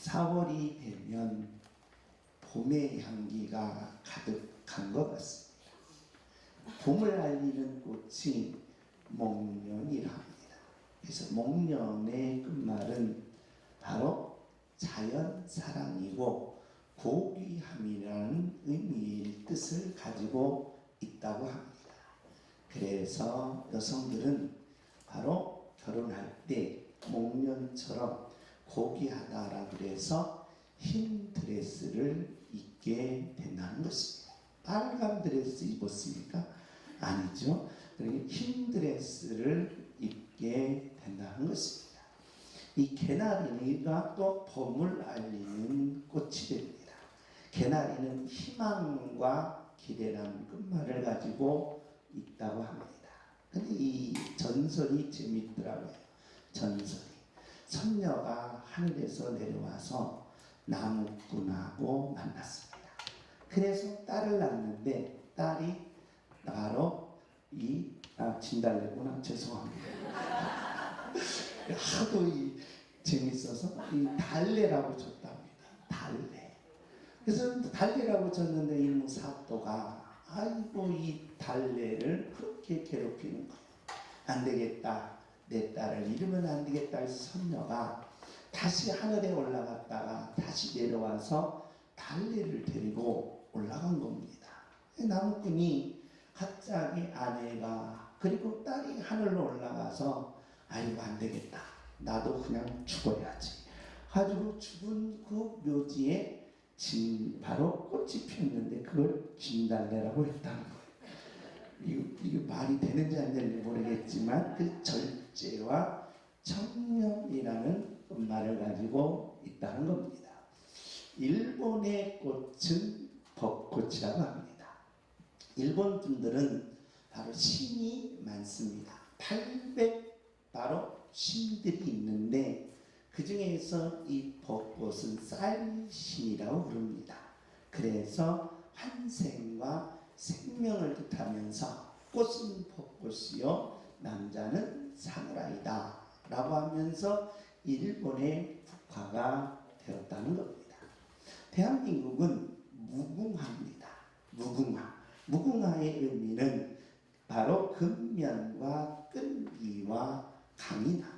4월이 되면 봄의 향기가 가득한 것 같습니다. 봄을 알리는 꽃이 목련이라 합니다. 그래서 목련의 끝말은 바로 자연사랑이고 고귀함이라는 의미의 뜻을 가지고 있다고 합니다. 그래서 여성들은 바로 결혼할 때 목련처럼 고귀하다라고 해서 흰 드레스를 입게 된다는 것입니다. 빨간 드레스 입었습니까? 아니죠. 흰 드레스를 입게 된다는 것입니다. 이 개나리가 또 봄을 알리는 꽃이 됩니다. 개나리는 희망과 기대라는 끝말을 가지고 있다고 합니다. 근데 이 전설이 재밌더라고요. 전설이. 선녀가 하늘에서 내려와서 나무꾼하고 만났습니다. 그래서 딸을 낳는데 딸이 바로 진달래구나. 죄송합니다. 하도 재밌어서 이 달래라고 줬답니다. 달래. 그래서 달래라고 줬는데 이놈 사또가 아이고 이 달래를 그렇게 괴롭히는 거예요. 안 되겠다. 내 딸을 잃으면 안 되겠다 해서 선녀가 다시 하늘에 올라갔다가 다시 내려와서 달래를 데리고 올라간 겁니다. 나무꾼이 갑자기 아내가 그리고 딸이 하늘로 올라가서 아이고 안 되겠다. 나도 그냥 죽어야지. 가지고 죽은 그 묘지에 바로 꽃이 피었는데 그걸 진달래라고 했다는 거예요. 이거 말이 되는지 안 되는지 모르겠지만 그 절제와 청렴이라는 말을 가지고 있다는 겁니다. 일본의 꽃은 벚꽃이라고 합니다. 일본 분들은 바로 신이 많습니다. 800 바로 신들이 있는데 그 중에서 이 벚꽃은 쌀신이라고 부릅니다. 그래서 환생과 생명을 뜻하면서 꽃은 벚꽃이요 남자는 사무라이다 라고 하면서 일본의 국화가 되었다는 겁니다. 대한민국은 무궁화입니다. 무궁화의 의미는 바로 근면과 끈기와 강인함입니다.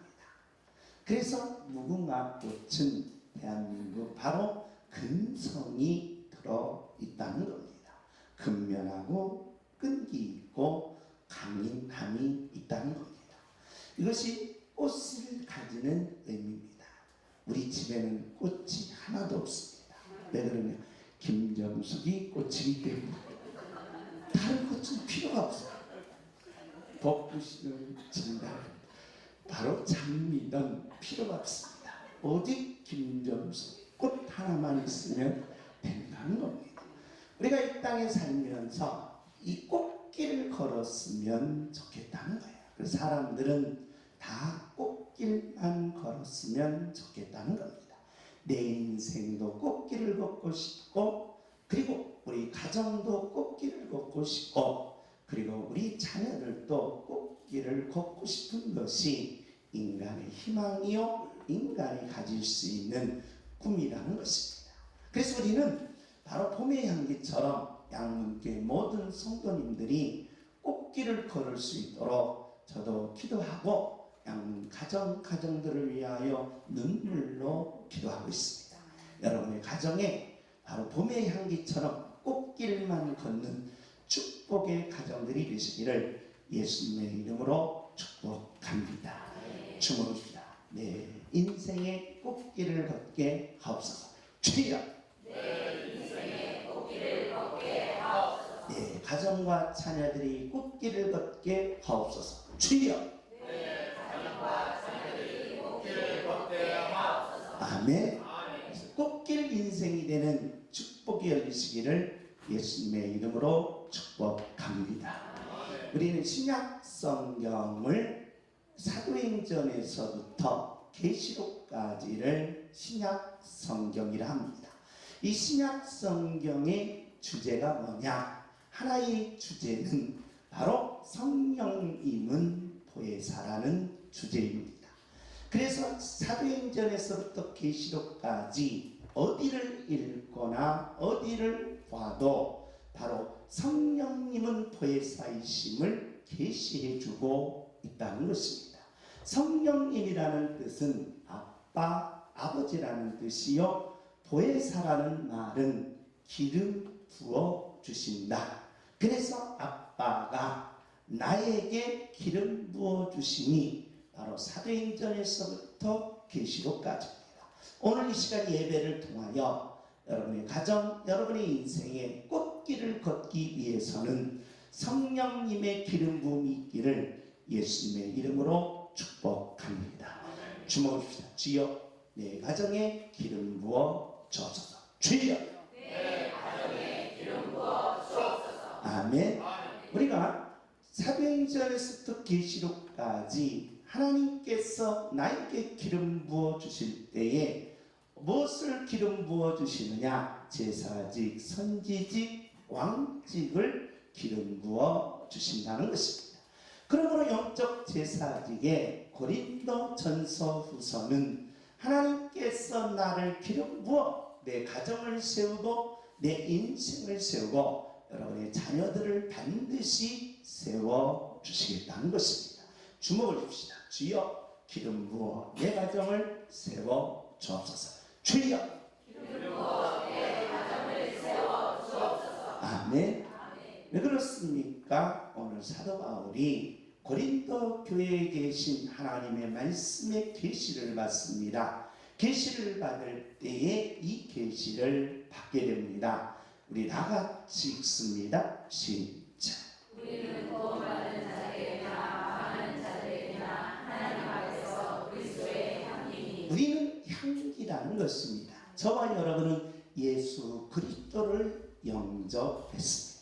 그래서 무궁화 꽃은 대한민국 바로 근성이 들어있다는 겁니다. 근면하고 끈기 있고 강인함이 있다는 겁니다. 이것이 꽃을 가지는 의미입니다. 우리 집에는 꽃이 하나도 없습니다. 왜 그러냐? 김정숙이 꽃이기 때문에 다른 꽃은 필요가 없어요. 벚꽃이든 진달 바로 장미든 필요가 없습니다. 오직 김정숙 꽃 하나만 있으면 된다는 겁니다. 우리가 이 땅에 살면서 이 꽃길을 걸었으면 좋겠다는 거예요. 그래서 사람들은 다 꽃길만 걸었으면 좋겠다는 겁니다. 내 인생도 꽃길을 걷고 싶고 그리고 우리 가정도 꽃길을 걷고 싶고 그리고 우리 자녀들도 꽃길을 걷고 싶은 것이 인간의 희망이요 인간이 가질 수 있는 꿈이라는 것입니다. 그래서 우리는 바로 봄의 향기처럼 양문교회 모든 성도님들이 꽃길을 걸을 수 있도록 저도 기도하고 양문 가정들을 위하여 눈물로 기도하고 있습니다. 여러분의 가정에 바로 봄의 향기처럼 꽃길만 걷는 축복의 가정들이 되시기를 예수님의 이름으로 축복합니다. 주무십시다. 내 인생의 꽃길을 걷게 하옵소서. 주여. 내 인생의 꽃길을 걷게 하옵소서. 내 가정과 자녀들이 꽃길을 걷게 하옵소서. 주여. 내 가정과 자녀들이 꽃길을 걷게 하옵소서. 아멘. 꽃길 인생이 되는 축복이 열리시기를 예수님의 이름으로 축복합니다. 우리는 신약 성경을 사도행전에서부터 계시록까지를 신약 성경이라 합니다. 이 신약 성경의 주제가 뭐냐? 하나의 주제는 바로 성령님은 보혜사라는 주제입니다. 그래서 사도행전에서부터 계시록까지 어디를 읽거나 어디를 봐도 바로 성령님은 보혜사이심을 계시해주고 있다는 것입니다. 성령님이라는 뜻은 아빠, 아버지라는 뜻이요, 보혜사라는 말은 기름 부어 주신다. 그래서 아빠가 나에게 기름 부어 주시니 바로 사도행전에서부터 계시록까지입니다. 오늘 이 시간 예배를 통하여 여러분의 가정, 여러분의 인생의 꽃길을 걷기 위해서는 성령님의 기름 부음이 있기를 예수님의 이름으로 축복합니다. 주목을 줍시다. 주여 내 가정에 기름 부어 주옵소서. 주여 내 가정에 기름 부어 주옵소서. 아멘. 우리가 사도행전에서부터 계시록까지 하나님께서 나에게 기름 부어 주실 때에 무엇을 기름 부어 주시느냐? 제사직, 선지직, 왕직을 기름 부어 주신다는 것입니다. 그러므로 영적 제사직의 고린도 전서 후서는 하나님께서 나를 기름 부어 내 가정을 세우고 내 인생을 세우고 여러분의 자녀들을 반드시 세워 주시겠다는 것입니다. 주목을 줍시다. 주여 기름 부어 내 가정을 세워 주옵소서. 주여 기름 부어 내 가정을 세워 주옵소서. 아멘. 왜 그렇습니까? 오늘 사도 바울이 고린도 교회에 계신 하나님의 말씀의 계시를 받습니다. 계시를 받을 때에 이 계시를 받게 됩니다. 우리 다 같이 읽습니다. 시작. 우리는 구원받는 자들이나 망하는 자들이나 하나님 앞에서 그리스도의 향기니. 우리는 향기라는 것입니다. 저와 여러분은 예수 그리스도를 영접했습니다.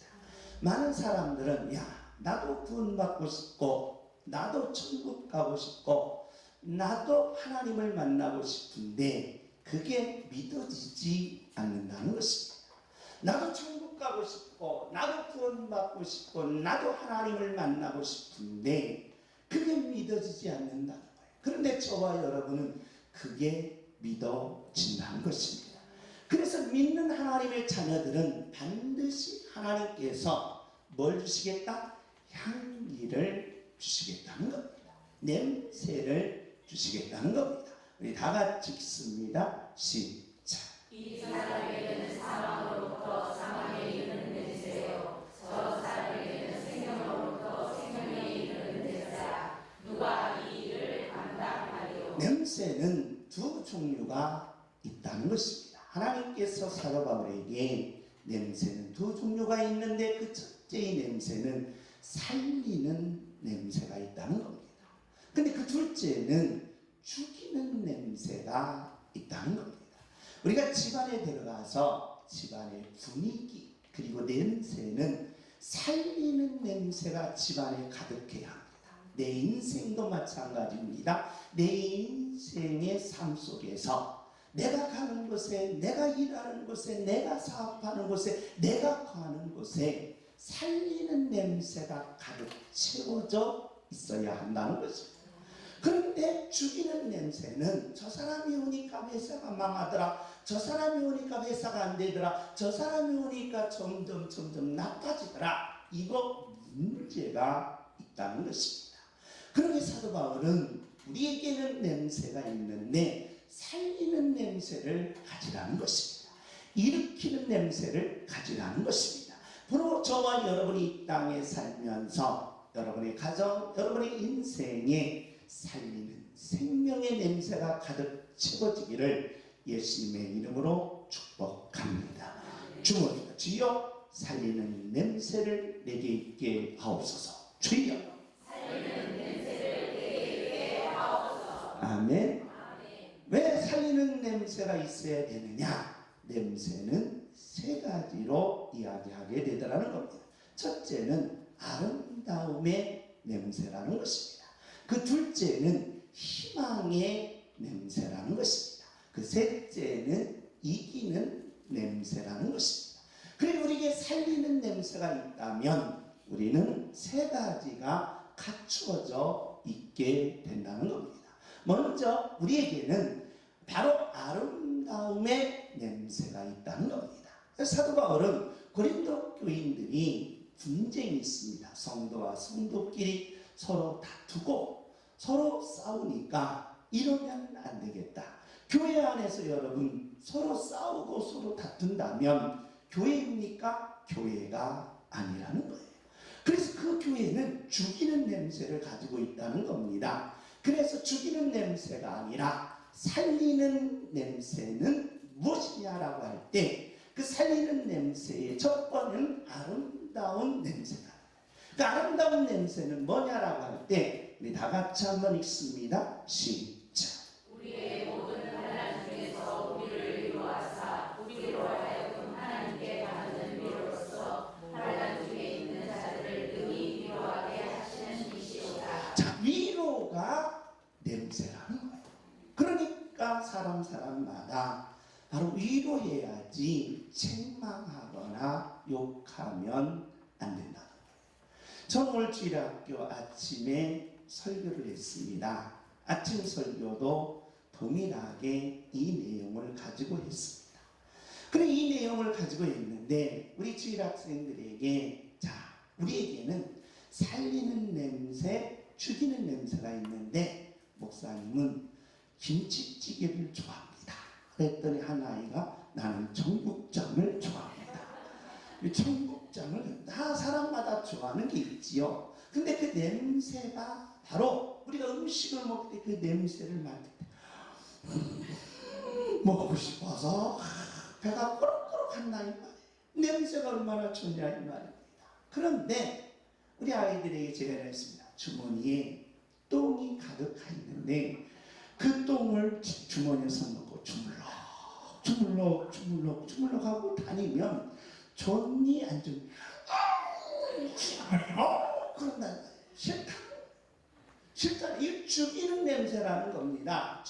많은 사람들은 나도 구원받고 싶고 나도 천국 가고 싶고 나도 하나님을 만나고 싶은데 그게 믿어지지 않는다는 것입니다. 나도 천국 가고 싶고 나도 구원받고 싶고 나도 하나님을 만나고 싶은데 그게 믿어지지 않는다는 거예요. 그런데 저와 여러분은 그게 믿어진다는 것입니다. 그래서 믿는 하나님의 자녀들은 반드시 하나님께서 뭘 주시겠다? 향기를 주시겠다는 겁니다. 냄새를 주시겠다는 겁니다. 우리 다 같이 읽습니다. 시작. 이 사람에게는 사망으로부터 사망에 이르는 냄새요, 저 사람에게는 생명으로부터 생명에 이르는 냄새라. 누가 이 일을 감당하리요? 냄새는 두 종류가 있다는 것입니다. 하나님께서 사도 바울에게 냄새는 두 종류가 있는데 그 첫째의 냄새는 살리는 냄새가 있다는 겁니다. 근데 그 둘째는 죽이는 냄새가 있다는 겁니다. 우리가 집안에 들어가서 집안의 분위기 그리고 냄새는 살리는 냄새가 집안에 가득해야 합니다. 내 인생도 마찬가지입니다. 내 인생의 삶 속에서 내가 가는 곳에, 내가 일하는 곳에, 내가 사업하는 곳에, 내가 가는 곳에 살리는 냄새가 가득 채워져 있어야 한다는 것입니다. 그런데 죽이는 냄새는 저 사람이 오니까 회사가 망하더라, 저 사람이 오니까 회사가 안 되더라, 저 사람이 오니까 점점 나빠지더라, 이거 문제가 있다는 것입니다. 그러게 사도 바울은 우리에게는 냄새가 있는데 살리는 냄새를 가지라는 것입니다. 일으키는 냄새를 가지라는 것입니다. 바로 저와 여러분이 이 땅에 살면서 여러분의 가정, 여러분의 인생에 살리는 생명의 냄새가 가득 채워지기를 예수님의 이름으로 축복합니다. 주문입니다. 주여 살리는 냄새를 내게 있게 하옵소서. 주여 살리는 냄새를 내게 있게 하옵소서. 아멘. 왜 살리는 냄새가 있어야 되느냐? 냄새는 세 가지로 이야기하게 되더라는 겁니다. 첫째는 아름다움의 냄새라는 것입니다. 그 둘째는 희망의 냄새라는 것입니다. 그 셋째는 이기는 냄새라는 것입니다. 그리고 우리에게 살리는 냄새가 있다면 우리는 세 가지가 갖추어져 있게 된다는 겁니다. 먼저 우리에게는 바로 아름다움의 냄새가 있다는 겁니다. 사도 바울은 고린도 교인들이 분쟁이 있습니다. 성도와 성도끼리 서로 다투고 서로 싸우니까 이러면 안 되겠다. 교회 안에서 여러분 서로 싸우고 서로 다툰다면 교회입니까? 교회가 아니라는 거예요. 그래서 그 교회는 죽이는 냄새를 가지고 있다는 겁니다. 그래서 죽이는 냄새가 아니라 살리는 냄새는 무엇이냐라고 할 때 그 살리는 냄새의 첫 번째는 아름다운 냄새다. 그 아름다운 냄새는 뭐냐라고 할 때 우리 다 같이 한번 읽습니다. 시작. 우리의 모든 환난 중에서 우리를 위로하사 우리로 하여금 하나님께 받는 위로로서 환난 중에 있는 자들을 능히 위로하게 하시는 이시로다. 자, 위로가 냄새라는 거예요. 그러니까 사람마다 바로 위로해야지 책망하거나 욕하면 안 된다는 거예요. 전 오늘 주일학교 아침에 설교를 했습니다. 아침 설교도 동일하게 이 내용을 가지고 했습니다. 그래 이 내용을 가지고 했는데 우리 주일학생들에게 자 우리에게는 살리는 냄새, 죽이는 냄새가 있는데 목사님은 김치찌개를 좋아합니다. 그랬더니 한 아이가 나는 청국장을 좋아합니다. 이 청국장을 다 사람마다 좋아하는 게 있지요. 근데 그 냄새가 바로 우리가 음식을 먹을 때 그 냄새를 맡을 때 먹고 싶어서 배가 꼬록꼬록 한다 이 말이에요. 냄새가 얼마나 좋냐 이 말입니다. 그런데 우리 아이들에게 제가 했습니다. 주머니에 똥이 가득하 있는데 그 똥을 주머니에 손놓고 주물럭 하고 다니면 좋니 안 좋니 그런다는 거예요. 싫다. 이 죽이는 냄새라는 겁니다.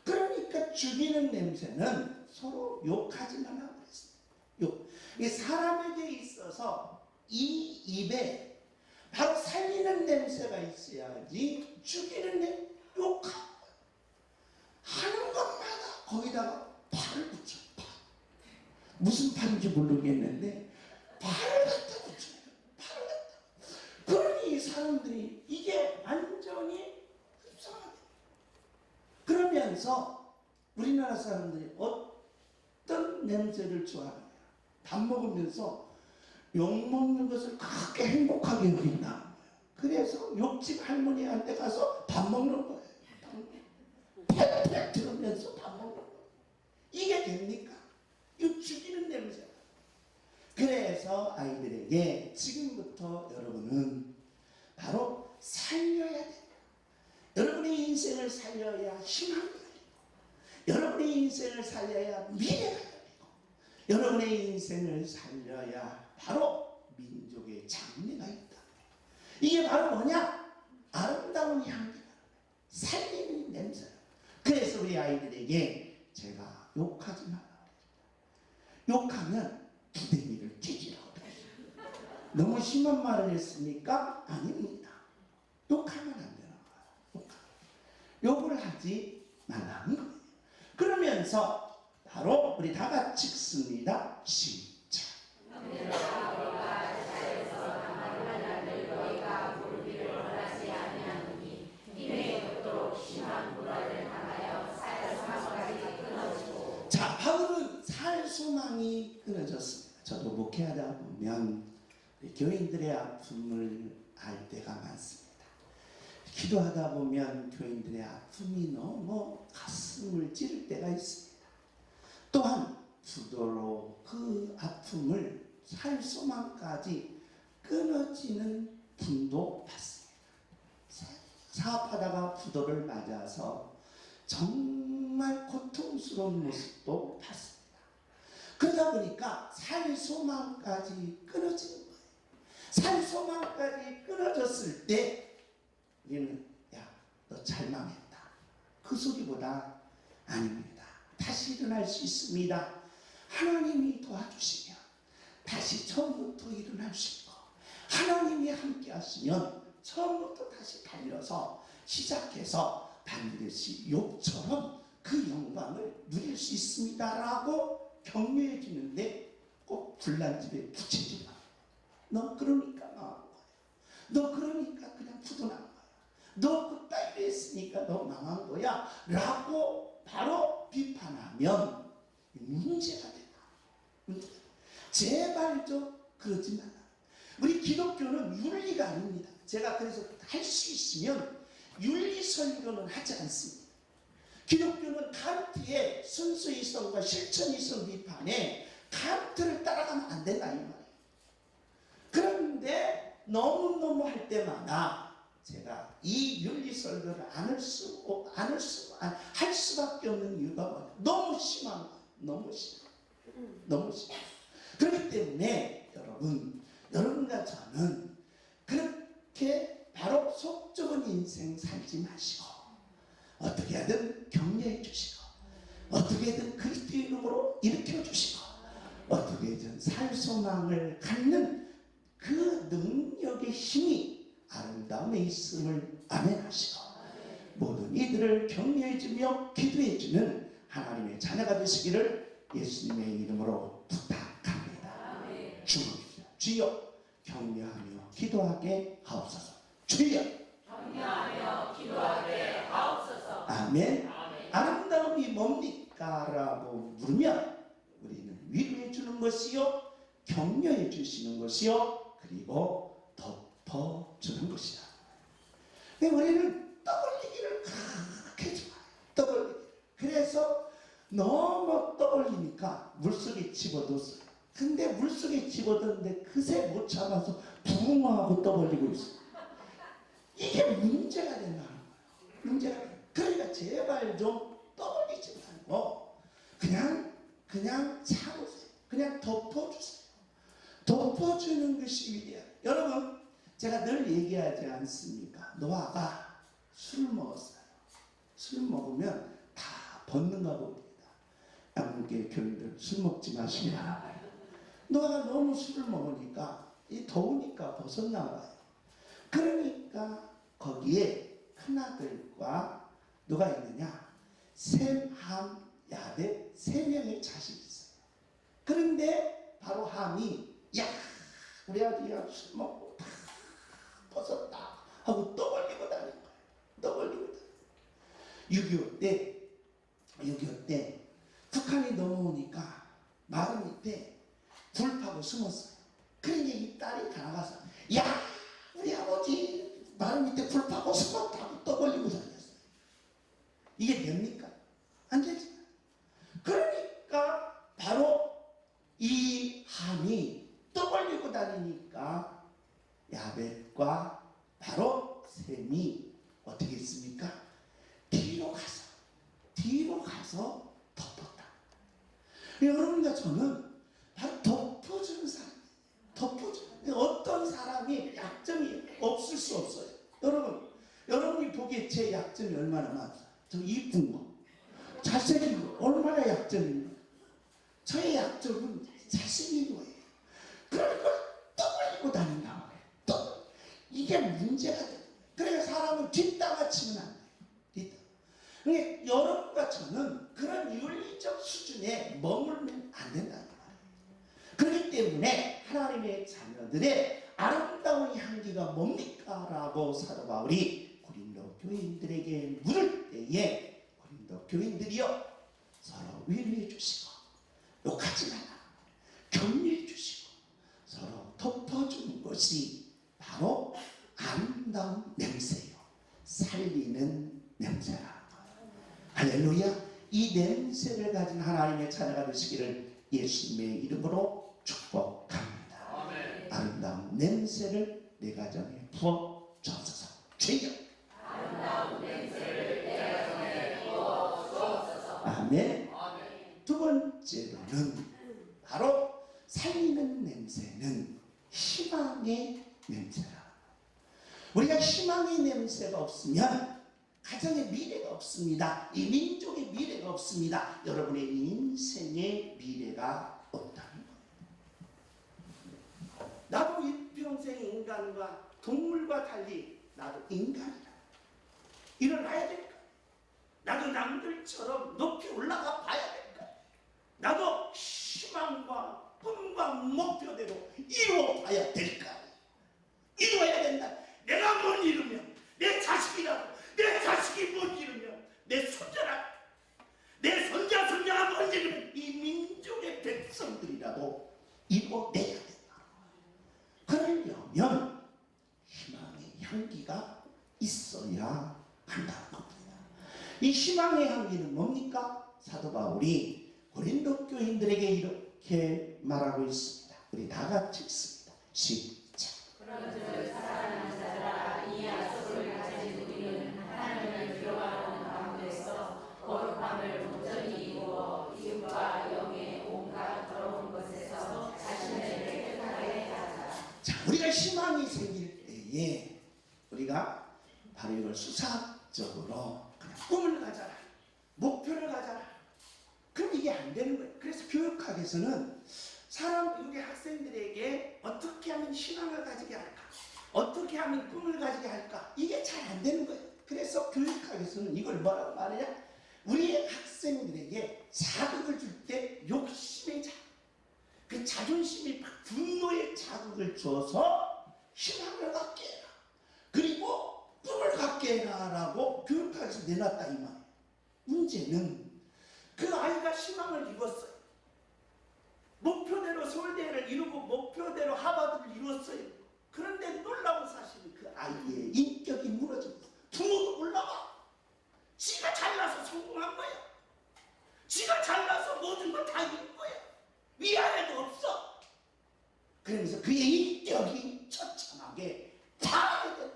그러니까 죽이는 냄새는 서로 욕하지 말라고 그랬어요. 이 사람에게 있어서 이 입에 바로 살리는 냄새가 있어야지 죽이는 냄새, 욕하고 하는 것마다 거기다가 팔을 붙여. 무슨 팔인지 모르겠는데 팔을 갖다 붙여요. 팔을 갖다. 그러니 이 사람들이 이게 완전히 흡사하게. 그러면서 우리나라 사람들이 어떤 냄새를 좋아하느냐. 밥 먹으면서 욕 먹는 것을 그렇게 행복하게 여긴다는 거예요. 그래서 욕집 할머니한테 가서 밥 먹는 거예요. 팩팩 들으면서 밥 먹는 거예요. 이게 됩니까? 이거 죽이는 냄새. 그래서 아이들에게 지금부터 여러분은 바로 살려야 돼요. 여러분의 인생을 살려야 희망이 열리고, 여러분의 인생을 살려야 미래가 열리고, 여러분의 인생을 살려야 바로 민족의 장래가 있다. 이게 바로 뭐냐? 아름다운 향기, 살리는 냄새. 그래서 우리 아이들에게 제가 욕하지 마라. 욕하면 부대미를 찢으라고 그랬어요. 너무 심한 말을 했습니까? 아닙니다. 욕하면 안 되는 거예요. 욕을 하지 말라는 거예요. 그러면서 바로 우리 다 같이 읽습니다. 시작. 자, 바울은 살 소망이 끊어졌습니다. 저도 목회하다 보면 교인들의 아픔을 알 때가 많습니다. 기도하다 보면 교인들의 아픔이 너무 가슴을 찌를 때가 있습니다. 또한 부도로 그 아픔을 살 소망까지 끊어지는 분도 봤습니다. 사업하다가 부도를 맞아서 정말 고통스러운 모습도 봤습니다. 그러다 보니까 살 소망까지 끊어지는 거예요. 살 소망까지 끊어졌을 때 우리는 야, 너 잘 망했다. 그 소리보다 아닙니다. 다시 일어날 수 있습니다. 하나님이 도와주시면 다시 처음부터 일어날 수 있고, 하나님이 함께 하시면 처음부터 다시 달려서 시작해서 반드시 욥처럼 그 영광을 누릴 수 있습니다라고 격려해 주는데 꼭 불난집에 붙이지 마. 너 그러니까 망한 거야. 너 그러니까 그냥 부도난 거야. 너 그따위로 했으니까 너 망한 거야 라고 바로 비판하면 문제가 된다. 제발 좀 그러지 마라. 우리 기독교는 윤리가 아닙니다. 제가 그래서 할 수 있으면 윤리 설교는 하지 않습니다. 기독교는 칸트의 순수이성과 실천이성 비판에 칸트를 따라가면 안 된다 이 말이에요. 그런데 너무너무 할 때마다 제가 이 윤리 설교를 할 수밖에 없는 이유가 뭐냐? 너무 심한 거예요. 너무 심해. 너무 심해. 그렇기 때문에 여러분과 저는 그렇게 바로 속좁은 인생 살지 마시고 어떻게 하든 격려해 주시고 어떻게든 그리스도의 이름으로 일으켜 주시고 어떻게든 살 소망을 갖는 그 능력의 힘이 아름다움에 있음을 아멘하시고 모든 이들을 격려해 주며 기도해 주는 하나님의 자녀가 되시기를 예수님의 이름으로 부탁합니다. 주옵시고 주여 격려하며 기도하게 하옵소서. 주여 격려하며 기도하게 하옵소서. 아멘. 아름다움이 뭡니까? 라고 물으면 우리는 위로해 주는 것이요 격려해 주시는 것이요 그리고 덮어주는 것이다. 우리는 떠올리기를 그렇게 좋아해요. 떠올리기. 그래서 너무 떠올리니까 물속에 집어넣었어요. 근데 물속에 집어넣었는데 그새 못 참아서 붕어하고 떠벌리고 있어요. 이게 문제가 된다는 거예요. 문제가 돼요. 그러니까 제발 좀 떠벌리지 말고 그냥 참으세요. 그냥 덮어주세요. 덮어주는 것이 위대해요. 여러분 제가 늘 얘기하지 않습니까? 노아가 술 먹었어요. 술 먹으면 다 벗는가 봅니다. 양국의 교인들 술 먹지 마시기 바랍니다. 노아가 너무 술을 먹으니까 더우니까 벗었나 봐요. 그러니까 거기에 큰아들과 누가 있느냐? 셈, 함, 야벳 세 명의 자식이 있어요. 그런데 바로 함이 야 우리 아들이야 술 먹고 다 벗었다 하고 떠벌리고 다니는 거예요. 떠벌리고 다니는 거예요. 6.25 때 북한이 넘어오니까 마을 밑에 불 파고 숨었어요. 그러니 이 딸이 나가서 야 우리 아버지 마을 밑에 불 파고 숨었다고 떠벌리고 다녔어요. 이게 됩니까? 안 되죠. 그러니까 바로 이 함이 떠벌리고 다니니까 야벳과 바로 셈이 어떻게 했습니까? 뒤로 가서 덮었다. 여러분과 저는 바로 덮어주는 사람이에요. 덮어주는 어떤 사람이 약점이 없을 수 없어요. 여러분이 보기에 제 약점이 얼마나 많아요? 저 이쁜 거, 잘생긴 거 얼마나 약점입니까? 저의 약점은 잘생긴 거예요. 그러니까 떠벌리고 다닌단 말이에요. 이게 문제가 돼요. 그래서 사람은 뒷담화치면 안 돼요. 그러니까 여러분과 저는 그런 윤리적 수준에 머물면 안 된다는 말이에요. 그렇기 때문에 하나님의 자녀들의 아름다운 향기가 뭡니까? 라고 사도 바울이 고린도 교인들에게 물을 때에 고린도 교인들이여 서로 위로해 주시고 욕하지 마라. 격려해 주시고 서로 덮어주는 것이 바로 아름다운 냄새요. 살리는 냄새라. 할렐루야. 이 냄새를 가진 하나님의 자녀가 되시기를 예수님의 이름으로 축복합니다. 아멘. 아름다운 냄새를 내 가정에 부어 주옵소서. 주여. 아름다운 냄새를 내 가정에 부어 주옵소서. 아멘. 두 번째로는 바로 살리는 냄새는 희망의 냄새라. 우리가 희망의 냄새가 없으면 가정의 미래가 없습니다. 이 민족의 미래가 없습니다. 여러분의 인생의 미래가 없다는 거예요. 나도 일평생 인간과 동물과 달리 나도 인간이다. 일어나야 될 거예요. 나도 남들처럼 높이 올라가 봐야 될까? 나도 희망과 꿈과 목표대로 이루어봐야 될까? 이루어야 된다. 내가 못 이루면 내 자식이라도, 내 자식이 못 이루면 내 손자라, 내 손자 손자가 못 이루면 이 민족의 백성들이라도 이루어내야 된다. 그러려면 희망의 향기가 있어야 한다는 겁니다. 이 희망의 향기는 뭡니까? 사도 바울이 고린도 교인들에게 이렇게 말하고 있습니다. 우리 다 같이 읽습니다. 시작. 그런즉 사랑하는 자들아, 이 약속을 가진 우리는 하나님을 기록하는 가운데서 거룩함을 온전히 이루어 이웃과 영의 온갖 더러운 것에서 자신을 깨끗하게 하자. 자, 우리가 희망이 생길 때에 우리가 바로 이걸 수사적으로 그냥 꿈을 가져라, 목표를 가져라. 그럼 이게 안 되는 거예요. 그래서 교육학에서는 우리 학생들에게 어떻게 하면 희망을 가지게 할까? 어떻게 하면 꿈을 가지게 할까? 이게 잘 안 되는 거예요. 그래서 교육학에서는 이걸 뭐라고 말하냐? 우리의 학생들에게 자극을 줄 때 욕심의 자극, 그 자존심이 분노의 자극을 줘서 희망을 갖게 해라. 그리고 꿈을 갖게 해라 라고 교육학에서 내놨다 이 말이에요. 문제는 그 아이가 희망을 이뤘어요. 목표대로 서울대를 이루고 목표대로 하버드를 이뤘어요. 그런데 놀라운 사실은 그 아이의 인격이 무너집니다. 부모도 올라가. 지가 잘나서 성공한 거야. 지가 잘나서 모든 걸 다 이룬 거야. 위아래도 없어. 그러면서 그의 인격이 처참하게 파괴된다.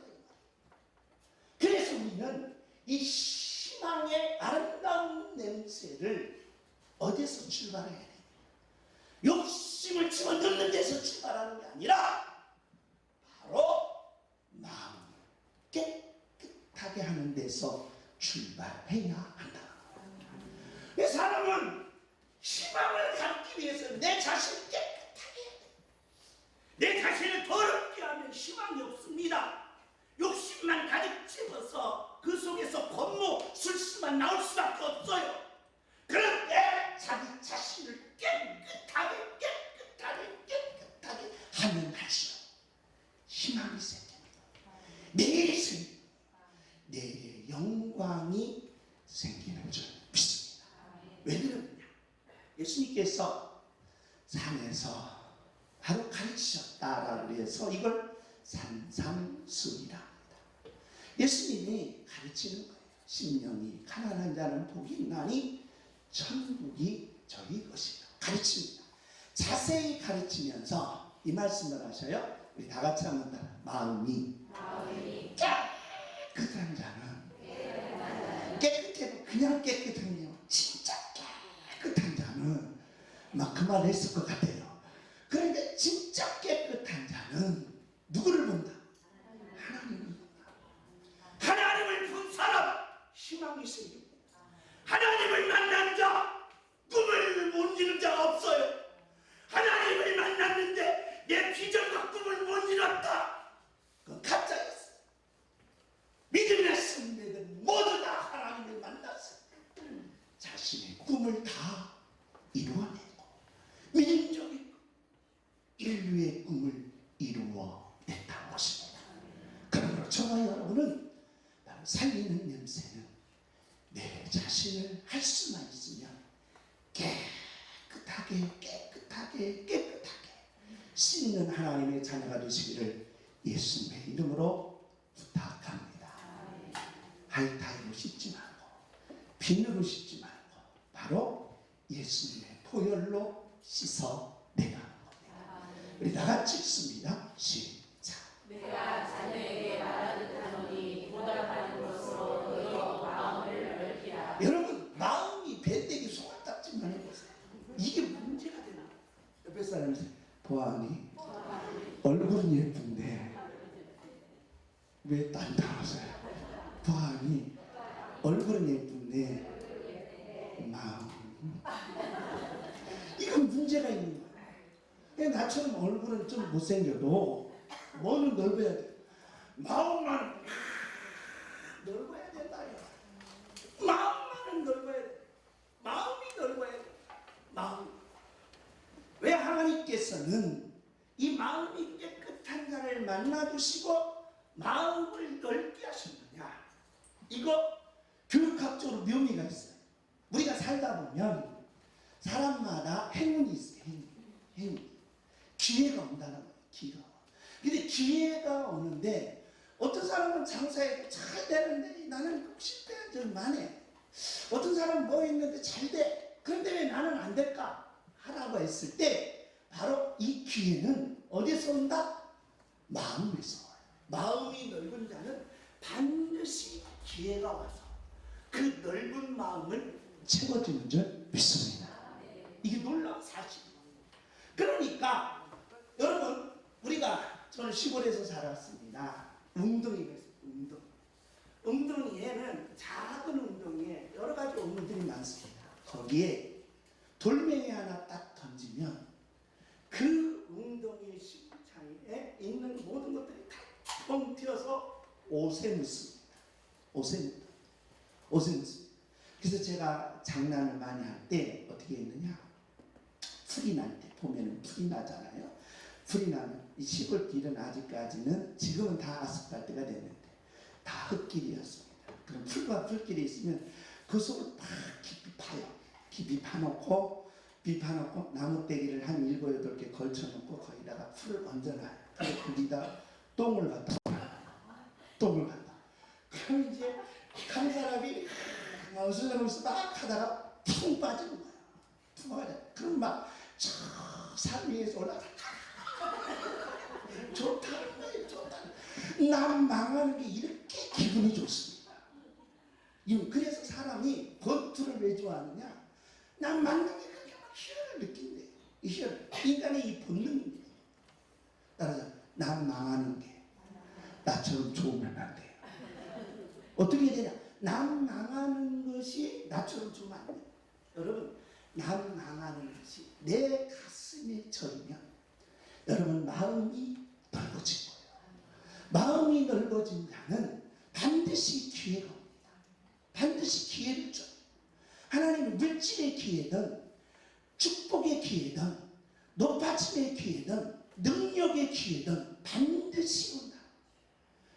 그래서 우리는 이 희망의 아름다운 냄새를 어디서 출발해야 돼? 욕심을 집어넣는 데서 출발하는 게 아니라 바로 마음을 깨끗하게 하는 데서 출발해야 한다. 사람은 희망을 갖기 위해서 내 자신을 깨끗하게 해야 돼. 내 자신을 더럽게 하면 희망이 없습니다. 욕심만 가득 집어서 그 속에서 권모, 술수만 나올 수밖에 없어요. 그런데 자기 자신을 깨끗하게 하면 할수록 희망이 생깁니다. 내일이 생깁니다. 내일의 영광이 생기는 줄 믿습니다. 왜 그러느냐? 예수님께서 산에서 바로 가르치셨다라고 해서 이걸 산상수훈이라 합니다. 예수님이 가르치는 거예요. 심령이 가난한 자는 복이 있나니 천국이 저희 것이다. 가르칩니다. 자세히 가르치면서 이 말씀을 하셔요. 우리 다 같이 한번 따라. 마음이 깨끗한 자는 깨끗해도 그냥 깨끗한 게 진짜 깨끗한 자는 막 그 말 했을 것 같아요. 그런데 진짜 깨끗한 자는 누구를 본다? 하나님을 본다. 하나님을 본 사람 희망이 생깁니다. 하나님을 만난 자 꿈을 못 이룬 자가 없어요. 하나님을 만났는데 내 비전과 꿈을 못 이뤘다. 그건 가짜였어요. 믿음의 선배들 모두 다 하나님을 만났어요. 자신의 꿈을 다 이루어내고 민족의 꿈, 인류의 꿈을 이루어냈다는 것입니다. 그러므로 저와 여러분은 나를 살리는 냄새는 내 자신을 할 수만 있으면 깨끗하게 씻는 하나님의 자녀가 되시기를 예수님의 이름으로 부탁합니다. 하이타이로 씻지 말고 비누로 씻지 말고 바로 예수님의 보혈로 씻어내가는 겁니다. 우리 다 같이 읽습니다. 시작. 내가 자녀에게 말하듯 하노니 보답하는 것으로 너희 마음을 넓히라. 여러분 마음이 밴데기 손가락질만 해보세요. 이게 문제가 되나? 옆에 사람이 보아하니 얼굴은 예쁜데 왜 딴딴하세요? 보아하니 얼굴은 예쁜데 마음 이건 문제가 있는 거예요. 나처럼 얼굴은 좀 못생겨도 뭐는 넓어야 돼. 마음만 넓어야 된다. 마음 하나님께서는 이 마음이 깨끗한 자를 만나주시고 마음을 넓게 하셨느냐, 이거 교육학적으로 묘미가 있어요. 우리가 살다 보면 사람마다 행운이 있어요. 행운. 기회가 온다는 거예요. 기회가. 근데 기회가 오는데 어떤 사람은 장사해도 잘 되는데 나는 꼭 실패한 적이 많네. 어떤 사람은 뭐 했는데 잘 돼. 그런데 왜 나는 안 될까? 하라고 했을 때 바로 이 기회는 어디서 온다? 마음에서 와요. 마음이 넓은 자는 반드시 기회가 와서 그 넓은 마음을 채워주는 줄 믿습니다. 이게 놀라운 사실이에요. 그러니까 여러분, 저는 시골에서 살았습니다. 웅덩이가 있어요. 웅덩이에는 작은 웅덩이에 여러 가지 웅덩이들이 많습니다. 거기에 돌멩이 하나 딱 던지면 그 웅덩이의 심창에 있는 모든 것들이 다 뻥 튀어서 옷에 묻습니다. 옷에 묻습니다. 그래서 제가 장난을 많이 할 때 어떻게 했느냐, 풀이 날 때 보면은 풀이 나잖아요. 풀이 나면 이 시골 길은 아직까지는, 지금은 다 아스팔트가 됐는데 다 흙길이었습니다. 그럼 풀과 풀길이 있으면 그 속을 팍 깊이 파요. 깊이 파놓고 나무떼기를 한 7, 8개 걸쳐놓고 거기다가 풀을 얹어놔요. 거기다 똥을 갖다. 그럼 이제 한 사람이 어슬렁어슬렁 막 하다가 퉁 빠지는 거야. 퉁 빠져. 그럼 막 저 산 위에서 올라가. 좋다는 거예요. 좋다는. 남 망하는 게 이렇게 기분이 좋습니다. 그래서 사람이 권투를 왜 좋아하느냐? 남 망하는 게 그렇게 막 희열을 느낀대. 이 희열. 인간의 이 본능입니다. 따라서 남 망하는 게 나처럼 좋으면 안 돼요. 어떻게 해야 되냐? 남 망하는 것이 나처럼 좋으면 안 돼요. 여러분, 남 망하는 것이 내 가슴에 절이면 여러분 마음이 넓어진 거예요. 마음이 넓어진 자는 반드시 기회가 옵니다. 반드시 기회를 줘요. 하나님은 물질의 기회든 축복의 기회든 높아짐의 기회든 능력의 기회든 반드시 온다.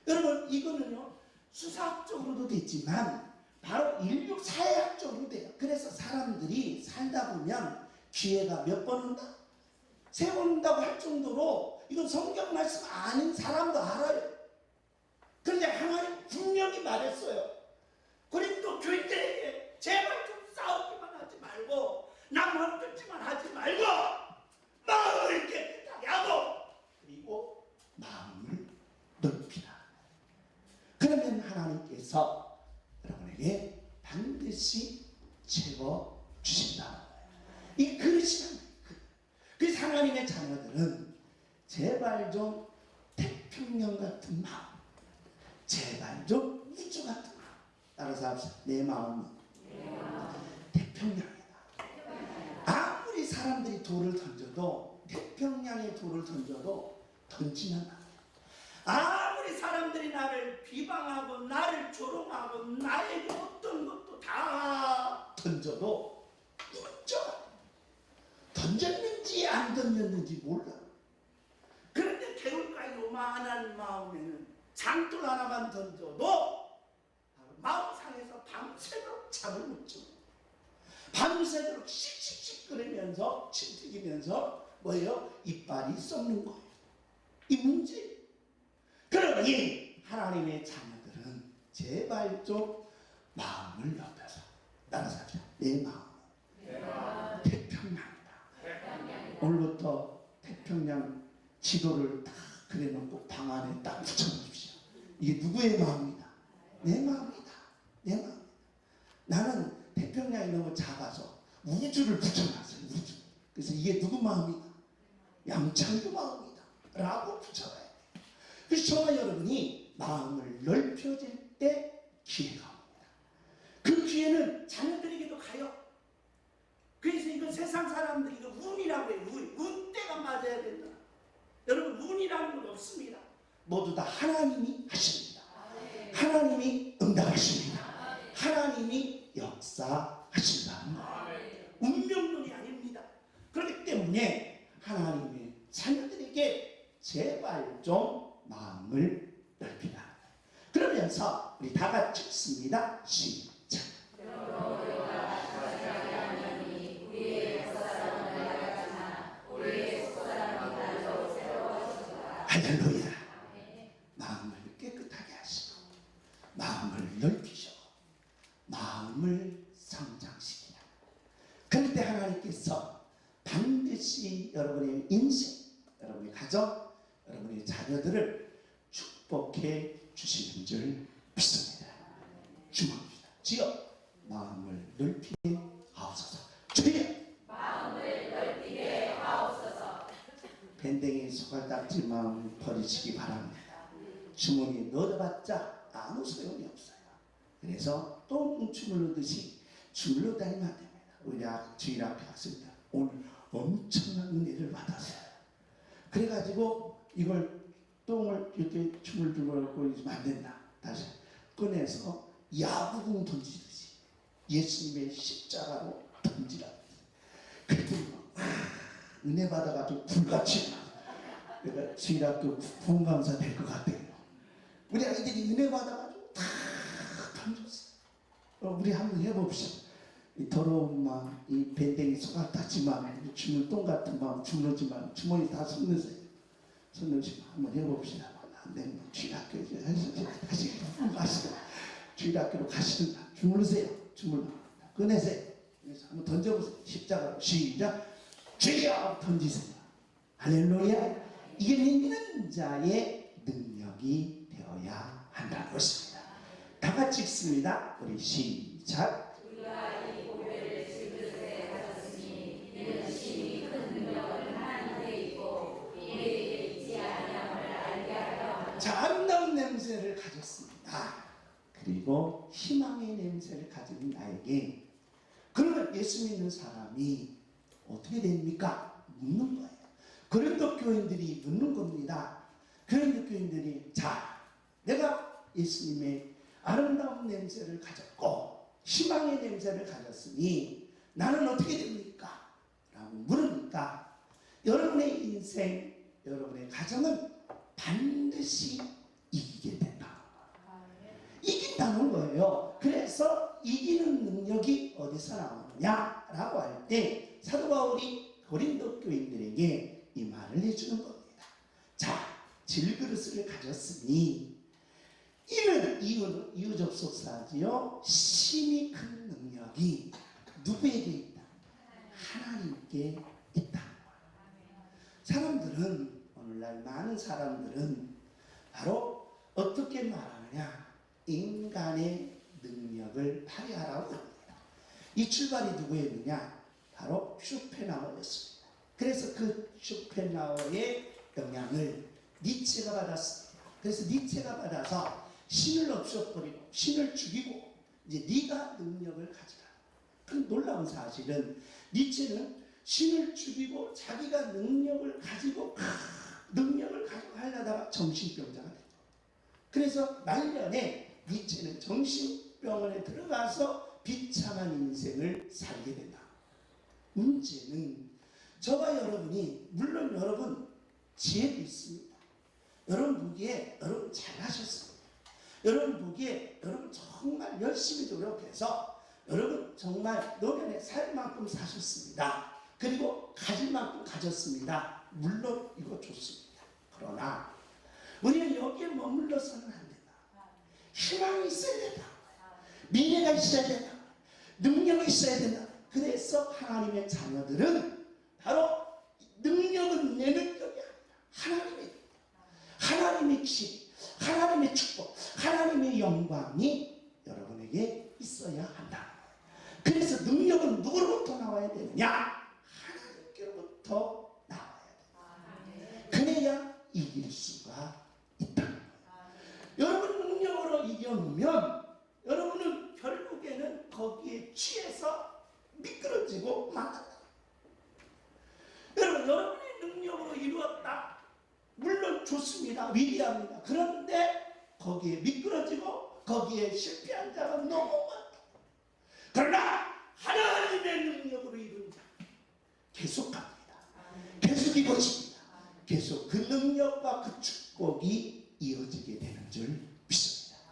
여러분, 이거는요 수사학적으로도 됐지만 바로 인류 사회학적으로 돼요. 그래서 사람들이 살다 보면 기회가 몇 번 온다? 3번 온다고 할 정도로, 이건 성경 말씀 아는 사람도 알아요. 그런데 하나님 분명히 말했어요. 고린도 교인들에게 제발 좀 싸우기만 하지 말고 남을 끊지만 하지 말고 마음을 깨끗하게 하고 그리고 마음을 넓히라. 그러면 하나님께서 여러분에게 반드시 채워주신다는 거예요. 이 그릇이란 거예요. 그래서 하나님의 자녀들은 제발 좀 태평양 같은 마음, 제발 좀 우주 같은 마음. 따라서 합시다. 내 마음은 태평양이다. 아무리 사람들이 돌을 던져도, 태평양에 돌을 던져도 던지면 안 돼. 아무리 사람들이 나를 비방하고 나를 조롱하고 나에게 어떤 것도 다 던져도 멈춰. 던졌는지 안 던졌는지 몰라. 그런데 개울가에 요만한 마음에는 장돌 하나만 던져도 마음 상해서 밤새도록 잠을 못 자. 밤새도록 씩씩씩 끓으면서 침 튀기면서 뭐예요? 이빨이 썩는 거예요. 이 문제예요. 그러니 하나님의 자녀들은 제발 좀 마음을 넓혀서 따라서 합시다. 내 마음은 태평양이다. 오늘부터 태평양 지도를 딱 그려놓고 방 안에 딱 붙여놓으십시오. 이게 누구의 마음이다? 내 마음이다. 내 마음이다. 나는 태평양이 너무 작아서 우주를 붙여놨어요. 우주. 그래서 이게 누구 마음이다? 양창규 마음이다 라고 붙여놔야 돼요. 그래서 저와 여러분이 마음을 넓혀질 때 기회가 옵니다. 그 기회는 자녀들에게도 가요. 그래서 이건 세상 사람들이 이거 운이라고 해요. 운때가 맞아야 된다. 여러분, 운이라는 건 없습니다. 모두 다 하나님이 하십니다. 하나님이 응답하십니다. 하나님이 역사하신다는 거예요. 운명론이 아닙니다. 그렇기 때문에 하나님의 자녀들에게 제발 좀 마음을 넓히라. 그러면서 우리 다 같이 읽습니다. 시작. 할렐루야. 마음을 깨끗하게 하시고 마음을 넓히시고 마음을 성장시키라. 그럴 때 하나님께서 반드시 여러분의 인생, 여러분의 가정, 여러분의 자녀들을 축복해 주시는 줄 믿습니다. 주목합니다. 주여 마음을 넓히게 하옵소서. 주여 마음을 넓히게 하옵소서. 밴댕이 소갈딱지 마음 버리시기 바랍니다. 주머니에 넣어봤자 아무 소용이 없어요. 그래서 똥 주물르듯이 주물러 다니면 안 됩니다. 우리 주일 앞에 학생들 오늘 엄청난 은혜를 받았어요. 그래가지고 이걸 똥을 이렇게 주물주물하고 있으면 안 된다. 다시 꺼내서 야구공 던지듯이 예수님의 십자가로 던지라. 그랬더니 은혜 받아가지고 불같이 그러니까 주일학교 부흥강사 될 것 같아요. 우리 아이들이 은혜 받아가지고 다 던졌어요. 우리 한번 해봅시다. 이 더러운 마음, 이 밴댕이 소갈딱지 마음, 주물 똥 같은 마음 주물르지 마음 주머니 다 손넣으세요. 손넣으시고 한번 해봅시다. 안 되면 주일학교에 가시고 주일학교로 가시든가 주물르세요. 주물러 꺼내세요. 그래서 한번 던져보세요. 십자가로 시작. 주여 던지세요. 할렐루야. 이게 믿는 자의 능력이 되어야 한다는 것입니다. 다 같이 읽습니다. 우리 시작. 우리가 이 고백을 질그릇에 가졌으니 이는 심히 큰 능력은 하나님께 있고 우리에게 있지 아니함을 알게 하려 함이라. 자, 아름다운 냄새를 가졌습니다. 그리고 희망의 냄새를 가진 나에게 그러면 예수 믿는 사람이 어떻게 됩니까? 묻는 거예요. 고린도 교인들이 묻는 겁니다. 고린도 교인들이 자, 내가 예수님의 아름다운 냄새를 가졌고 희망의 냄새를 가졌으니 나는 어떻게 됩니까? 라고 물으니까 여러분의 인생, 여러분의 가정은 반드시 이기게 된다. 이긴다는 거예요. 그래서 이기는 능력이 어디서 나오느냐라고 할 때 사도 바울이 고린도 교인들에게 이 말을 해주는 겁니다. 자, 질그릇을 가졌으니 이는 이유접속사지요. 심히 큰 능력이 누구에게 있다? 하나님께 있다. 사람들은 오늘날 많은 사람들은 바로 어떻게 말하느냐? 인간의 능력을 발휘하라고 합니다. 이 출발이 누구였느냐? 바로 쇼펜하우어였습니다. 그래서 그 쇼펜하우어의 영향을 니체가 받았습니다. 그래서 니체가 받아서 신을 없애버리고 신을 죽이고 이제 네가 능력을 가져라. 그 놀라운 사실은 니체는 신을 죽이고 자기가 능력을 가지고 하려다가 정신병자가 됐죠. 그래서 말년에 니체는 정신병원에 들어가서 비참한 인생을 살게 된다. 문제는 저와 여러분이 물론 여러분 지혜도 있습니다. 여러분 보기에 여러분 잘하셨습니다. 여러분 보기에 여러분 정말 열심히 노력해서 여러분 정말 노년에 살 만큼 사셨습니다. 그리고 가질 만큼 가졌습니다. 물론 이거 좋습니다. 그러나 우리는 여기에 머물러서는 안 된다. 희망이 있어야 된다. 미래가 있어야 된다. 능력이 있어야 된다. 그래서 하나님의 자녀들은 바로 능력은 내 능력이 아니라 하나님의 길, 하나님의 축복, 하나님의 영광이 여러분에게 있어야 한다. 그래서 능력은 누구로부터 나와야 되느냐? 하나님께로부터 나와야 돼. 그래야 이길 수가 있다. 여러분 능력으로 이겨놓으면 여러분은 결국에는 거기에 취해서 미끄러지고 만난다. 여러분 여러분의 능력으로 이루었다. 물론 좋습니다. 위대합니다. 그런데 거기에 미끄러지고 거기에 실패한 자가 너무 많다. 그러나 하나님의 능력으로 이룬 자 계속 갑니다. 계속 이루어집니다. 계속 그 능력과 그 축복이 이어지게 되는 줄 믿습니다.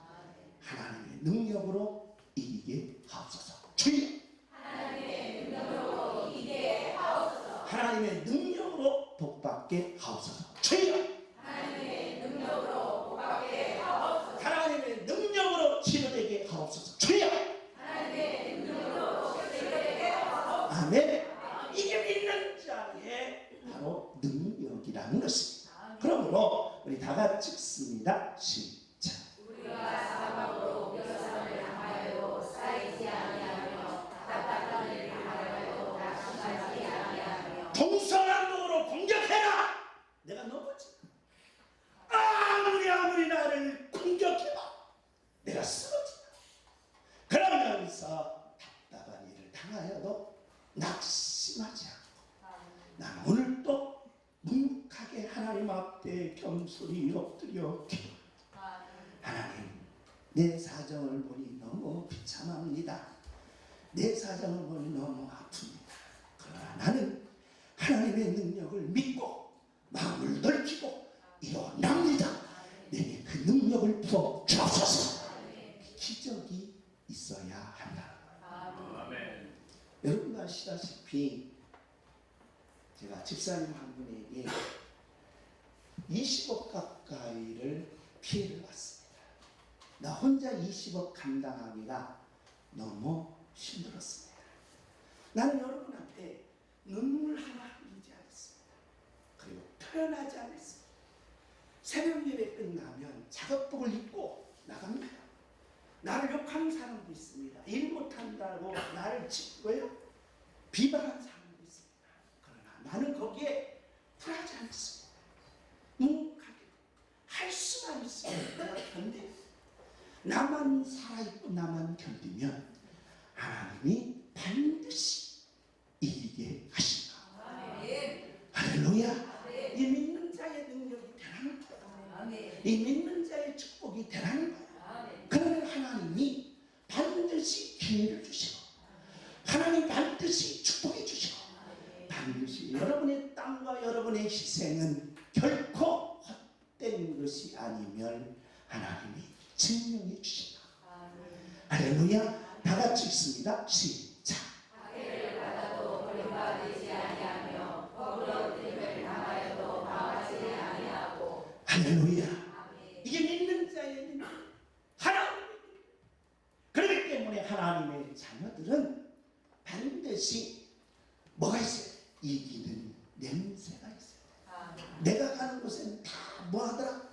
하나님의 능력으로 이기게 하옵소서. 주여! 하나님의 능력으로 이기게 하옵소서. 하나님의 능력으로 복받게 하옵소서. 주여! 하나님의 능력으로 복받게 하옵소서. 하나님의 능력으로 치료되게 하옵소서. 주여! 하나님의 능력으로 치료되게 하옵소서. 아멘. 이게 믿는 자의 바로 능력이라는 것입니다. 그러므로 우리 다 같이 읽습니다. 시작. 우리가 사방으로 역사를 당하여도 쌓이지 아니하며 답답한 일을 당하여도 낙심하지 아니하며 동서남북으로 공격해라. 내가 넘어지. 아무리 나를 공격해봐. 내가 쓰러진다. 그러면서 답답한 일을 당하여도 낙심하지 않고 나는 오늘 또 묵묵하게 하나님 앞에 겸손히 엎드려 기도. 하나님, 내 사정을 보니 너무 비참합니다. 내 사정을 보니 너무 아픕니다. 그러나 나는 하나님의 능력을 믿고 마음을 넓히고 일어납니다. 내게 그 능력을 부어 주옵소서. 기적이 있어야 한다. 아멘. 여러분 아시다시피 제가 집사님 한 분에게 20억 가까이를 피해를 봤습니다. 나 혼자 20억 감당하기가 너무 힘들었습니다. 나는 여러분한테 눈물 하나 흘리지 않았습니다. 그리고 표현하지 않았습니다. 새벽 예배 끝나면 작업복을 입고 나갑니다. 나를 욕하는 사람도 있습니다. 일 못한다고 나를 짓고요 비방하는 사람도 있습니다. 그러나 나는 거기에 굴하지 않습니다. 묵묵하게 할 수만 있으면 내가 견뎌. 나만 살아있고 나만 견디면 하나님이 반드시 이기게 하신다. 할렐루야. 이 믿는 자의 능력이 되라는 거야. 이 믿는 자의 축복이 되라는 거야. 그러면 하나님이 반드시 기회를 주시고 하나님 반드시 축복해 주시고 반드시 여러분의 땀과 여러분의 희생은 결코 헛된 것이 아니면 하나님이 증명해 주신다. 할렐루야. 다 같이 읽습니다. 시작. 박해를 받아도 버림받지 아니하며 거부러짐을 당하여도 당하지 아니하고. 할렐루야. 이게 믿는 자의 능력. 하나님. 그렇기 때문에 하나님의 자녀들은 반드시 뭐가 있어요? 이기는 냄새가 있어요. 내가 가는 곳에는 다 뭐하더라?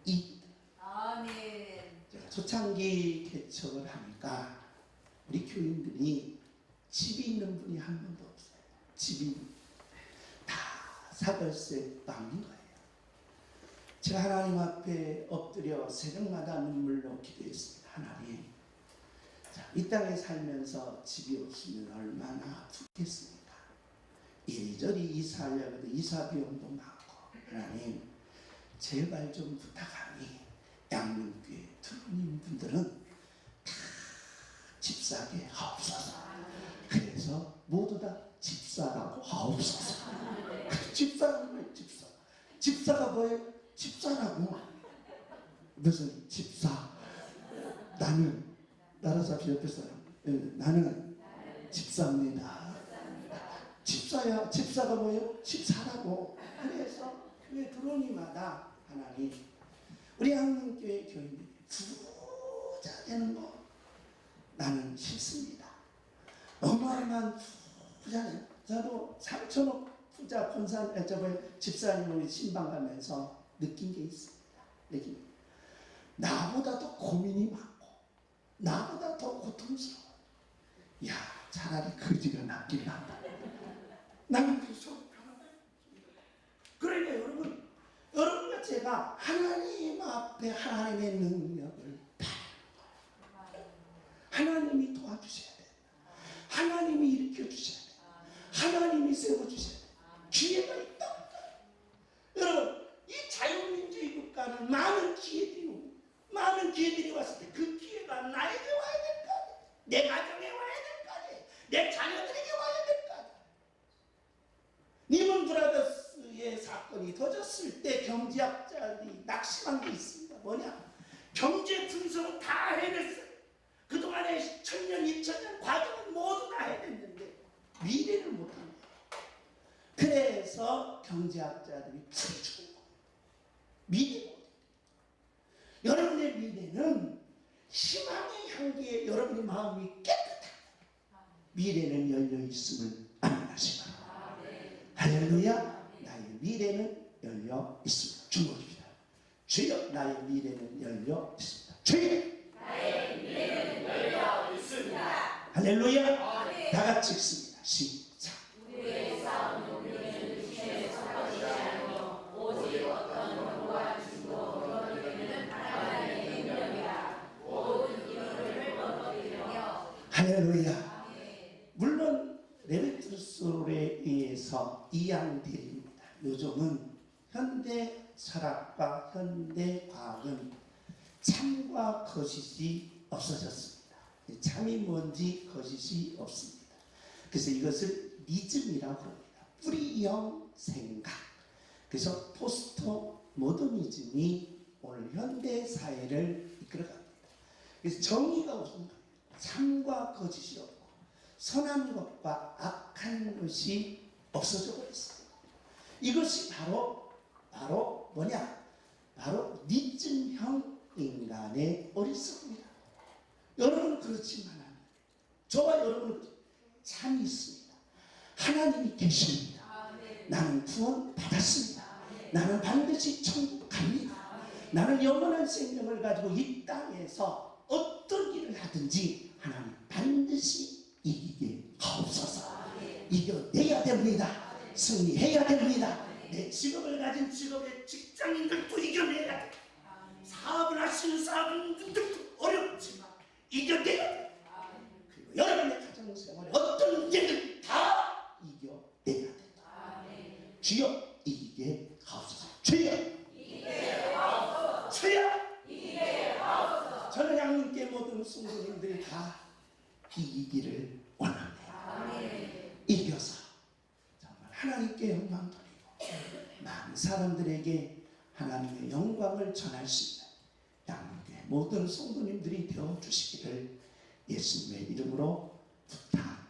이기더라. 아멘. 제가 초창기 개척을 하니까 우리 교인들이 집이 있는 분이 한 분도 없어요. 집이 다 사별세 빵인 거예요. 제가 하나님 앞에 엎드려 새벽마다 눈물로 기도했습니다. 하나님, 자, 이 땅에 살면서 집이 없으면 얼마나 아프겠습니까? 이리저리 이사하려고 해도 이사 비용도 많고. 하나님, 제발 좀 부탁하니 양문교회 투님 분들은 다 집사게 하옵소서. 그래서 모두 다 집사라고 하옵소서. 집사라는 거예요. 집사. 집사가 뭐예요? 집사라고. 무슨 집사? 나는 나라사피 옆에 사람. 나는 집사입니다. 집사야. 집사가 뭐예요? 집사라고. 그래서 교회 들어오니마다 하나님, 우리 한문교회 교인들이 부자 되는 거 나는 싫습니다. 어마어마한 부자는 저도 3천억 부자 집사님 우리 신방 가면서 느낀 게 있습니다. 나보다 더 고민이 많고 나보다 더 고통스러워. 야, 차라리 거지가 낫긴 낫다. 나는 무서워. 그러니까 여러분과 제가 하나님 앞에 하나님의 능력을 바라는 거예요. 하나님이 도와주셔야 돼요. 하나님이 일으켜 주셔야 돼요. 하나님이 세워주셔야 돼요. 기회가 있다. 여러분, 이 자유민주주의 국가는 많은 기회들이 왔을 때 그 기회가 나에게 와야 될 거 아니에요. 내 가정에 와야 될 거 아니에요. 내 자녀들에게 와야 될 거 아니에요. 님은 사건이 터졌을 때 경제학자들이 낙심한 게 있습니다. 뭐냐? 경제 분석은 다 해냈어요. 그동안에 1000년, 2000년 과정은 모두 다 해냈는데 미래를 못한 거예요. 그래서 경제학자들이 풀이 죽은 거예요. 미래가 여러분의 미래는 희망의 향기에 여러분의 마음이 깨끗한 미래는 열려 있음을 아멘하시라. 할렐루야. 나의 미래는 열려 있습니다. 주목입니다. 주여, 나의 미래는 열려 있습니다. 주여, 나의 미래는 열려 있습니다. 할렐루야. 다 같이 읽습니다. 시작. 우리의 싸움은 우리는 육신의 사건이 아니요 오직 어떤 영과 중도 이루어지는 하나님의 능력이라. 모든 이론을 넘어뜨리며. 할렐루야. 물론 레베트루솔에 의해서 이양됩니다. 요즘은 현대 철학과 현대 과학은 참과 거짓이 없어졌습니다. 참이 뭔지 거짓이 없습니다. 그래서 이것을 니즘이라고 합니다. 뿌리형 생각. 그래서 포스트 모더니즘이 오늘 현대 사회를 이끌어갑니다. 그래서 정의가 없는 거예요. 참과 거짓이 없고 선한 것과 악한 것이 없어져 버렸어요. 이것이 바로 뭐냐? 바로 니즘형 인간의 어리석음이다. 여러분 그렇지만 저와 여러분은 참이 있습니다. 하나님이 계십니다. 나는 구원 받았습니다. 나는 반드시 천국 갑니다. 나는 영원한 생명을 가지고 이 땅에서 어떤 일을 하든지 하나님 반드시 이기게 하옵소서. 이겨내야 됩니다. 승리해야 됩니다. 내 직업을 가진 직업의 직장인들도 이겨내야 돼. 사업을 하시는 사업인들도 어렵지만 이겨내야 돼. 그리고 여러분의 가정생활에 어떤 문제를 다 이겨내야 된다. 주여 이기게 하옵소서. 주여 이기게 하옵소서. 주여 이기게 하옵소서. 저는 양님께 모든 성도님들이 다 이기기를 원합니다. 이겨서 정말 하나님께 영광 돌리고 많은 사람들에게 하나님의 영광을 전할 수 있는 양님께 모든 성도님들이 되어주시기를 예수님의 이름으로 부탁드립니다.